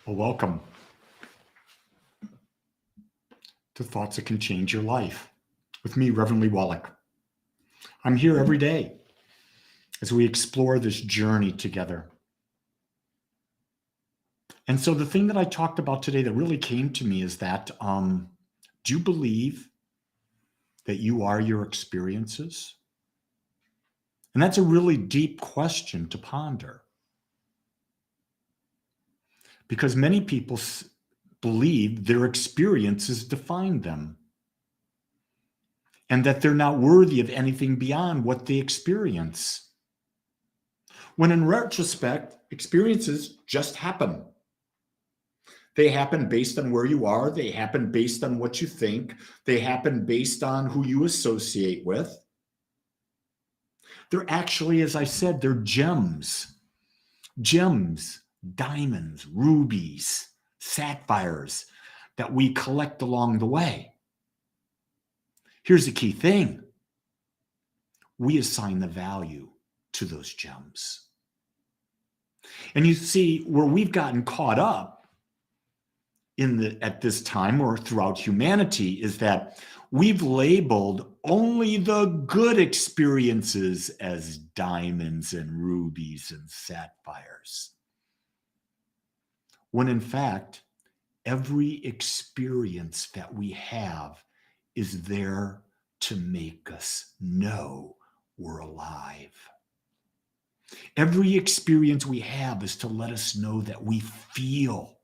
Well, welcome to Thoughts That Can Change Your Life with me, Reverend Lee Wallach. I'm here every day as we explore this journey together. And so the thing that I talked about today that really came to me is that do you believe that you are your experiences? And that's a really deep question to ponder. Because many people believe their experiences define them and that they're not worthy of anything beyond what they experience. When in retrospect, experiences just happen. They happen based on where you are. They happen based on what you think. They happen based on who you associate with. They're actually, as I said, they're gems, diamonds, rubies, sapphires that we collect along the way. Here's the key thing. We assign the value to those gems. And you see, where we've gotten caught up at this time or throughout humanity is that we've labeled only the good experiences as diamonds and rubies and sapphires. When in fact, every experience that we have is there to make us know we're alive. Every experience we have is to let us know that we feel,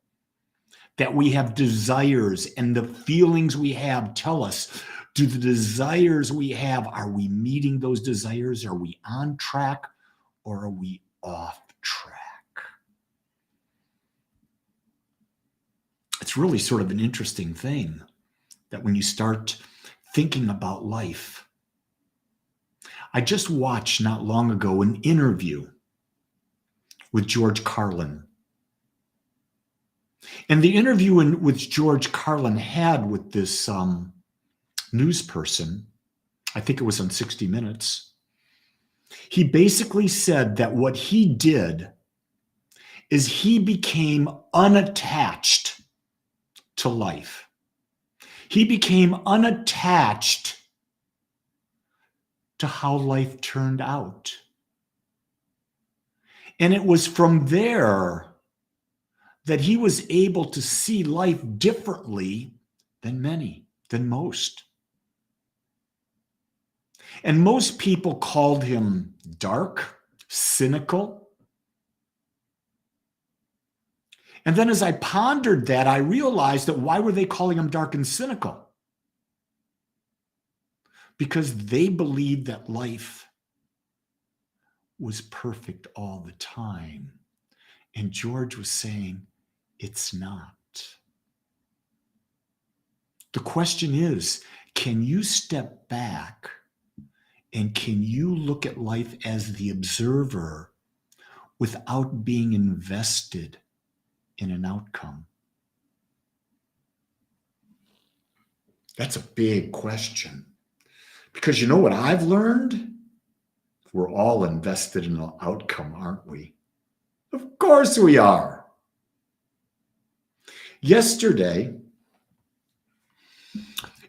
that we have desires, and the feelings we have tell us, do the desires we have, are we meeting those desires? Are we on track or are we off track? It's really sort of an interesting thing that when you start thinking about life. I just watched not long ago an interview with George Carlin. And the interview which George Carlin had with this news person, I think it was on 60 Minutes, he basically said that what he did is he became unattached to life. He became unattached to how life turned out. And it was from there that he was able to see life differently than most. And most people called him dark, cynical. And then as I pondered that, I realized that why were they calling him dark and cynical? Because they believed that life was perfect all the time. And George was saying, it's not. The question is, can you step back and can you look at life as the observer without being invested in an outcome? That's a big question. Because you know what I've learned? We're all invested in an outcome, aren't we? Of course we are. Yesterday,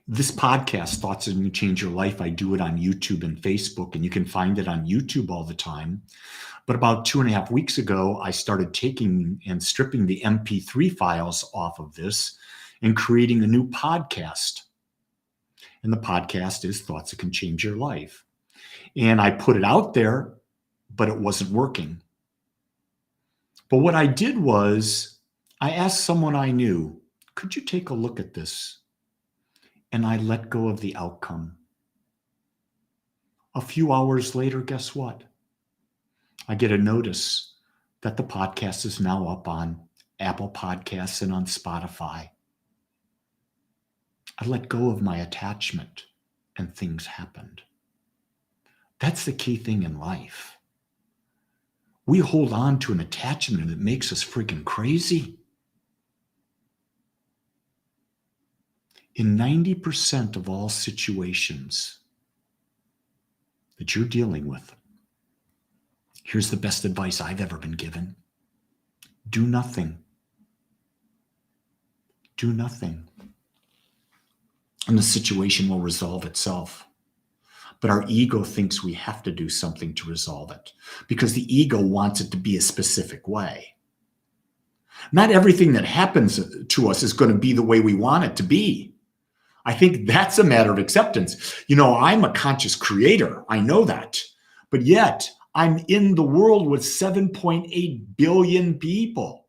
this podcast, Thoughts That Can Change Your Life, I do it on YouTube and Facebook, and you can find it on YouTube all the time. But about 2.5 weeks ago, I started taking and stripping the MP3 files off of this and creating a new podcast. And the podcast is Thoughts That Can Change Your Life. And I put it out there, but it wasn't working. But what I did was I asked someone I knew, could you take a look at this? And I let go of the outcome. A few hours later, guess what? I get a notice that the podcast is now up on Apple Podcasts and on Spotify. I let go of my attachment and things happened. That's the key thing in life. We hold on to an attachment that makes us freaking crazy. In 90% of all situations that you're dealing with, here's the best advice I've ever been given. Do nothing. Do nothing. And the situation will resolve itself. But our ego thinks we have to do something to resolve it because the ego wants it to be a specific way. Not everything that happens to us is going to be the way we want it to be. I think that's a matter of acceptance. I'm a conscious creator. I know that. But yet, I'm in the world with 7.8 billion people.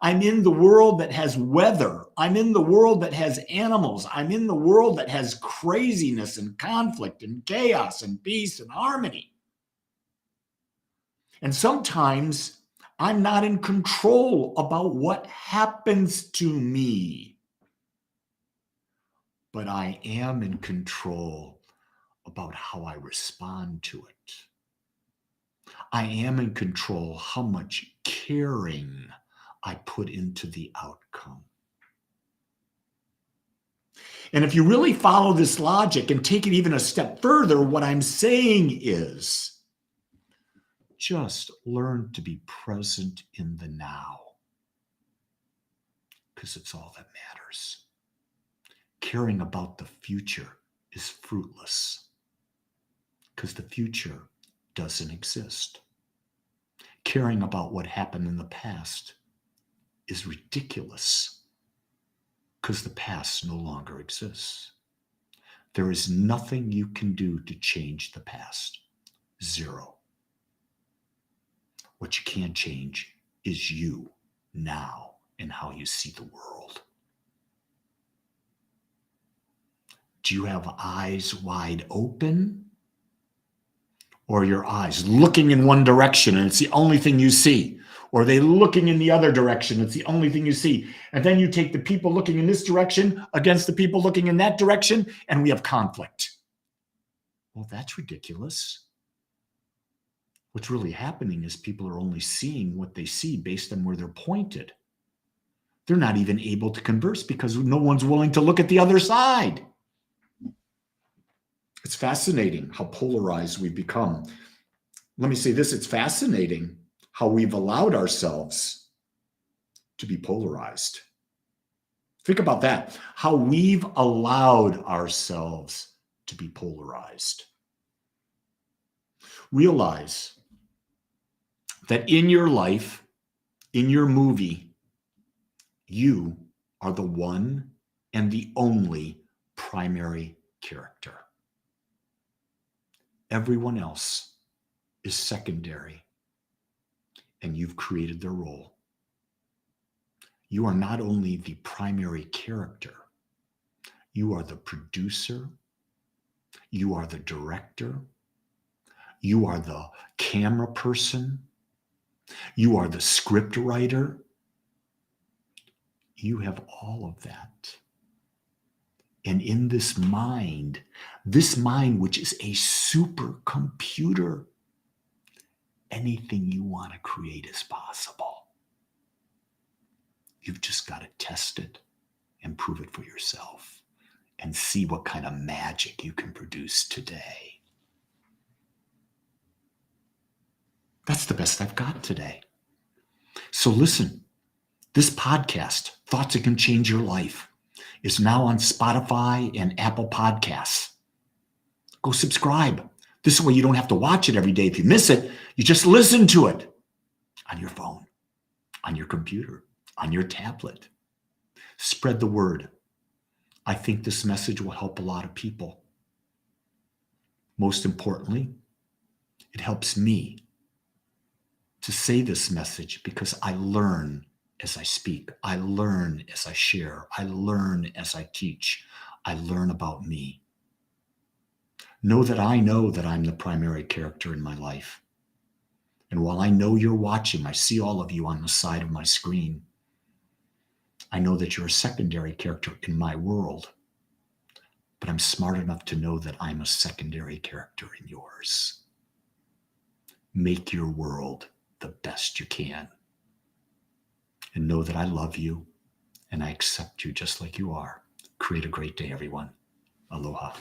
I'm in the world that has weather. I'm in the world that has animals. I'm in the world that has craziness and conflict and chaos and peace and harmony. And sometimes I'm not in control about what happens to me. But I am in control about how I respond to it. I am in control how much caring I put into the outcome. And if you really follow this logic and take it even a step further, what I'm saying is just learn to be present in the now, because it's all that matters. Caring about the future is fruitless because the future doesn't exist. Caring about what happened in the past is ridiculous because the past no longer exists. There is nothing you can do to change the past. Zero. What you can change is you now and how you see the world. Do you have eyes wide open? Or your eyes looking in one direction and it's the only thing you see? Or are they looking in the other direction? It's the only thing you see. And then you take the people looking in this direction against the people looking in that direction, and we have conflict. Well, that's ridiculous. What's really happening is people are only seeing what they see based on where they're pointed. They're not even able to converse because no one's willing to look at the other side. It's fascinating how polarized we've become. Let me say this, it's fascinating how we've allowed ourselves to be polarized. Think about that, how we've allowed ourselves to be polarized. Realize that in your life, in your movie, you are the one and the only primary character. Everyone else is secondary, and you've created their role. You are not only the primary character, you are the producer, you are the director, you are the camera person, you are the script writer. You have all of that. And in this mind which is a supercomputer, anything you want to create is possible. You've just got to test it and prove it for yourself and see what kind of magic you can produce today. That's the best I've got today. So listen, this podcast, Thoughts That Can Change Your Life, is now on Spotify and Apple Podcasts. Go subscribe. This way you don't have to watch it every day. If you miss it, you just listen to it on your phone, on your computer, on your tablet. Spread the word. I think this message will help a lot of people. Most importantly, it helps me to say this message because I learn as I speak. I learn as I share. I learn as I teach. I learn about me. Know that I'm the primary character in my life. And while I know you're watching, I see all of you on the side of my screen. I know that you're a secondary character in my world, but I'm smart enough to know that I'm a secondary character in yours. Make your world the best you can. And know that I love you and I accept you just like you are. Create a great day, everyone. Aloha.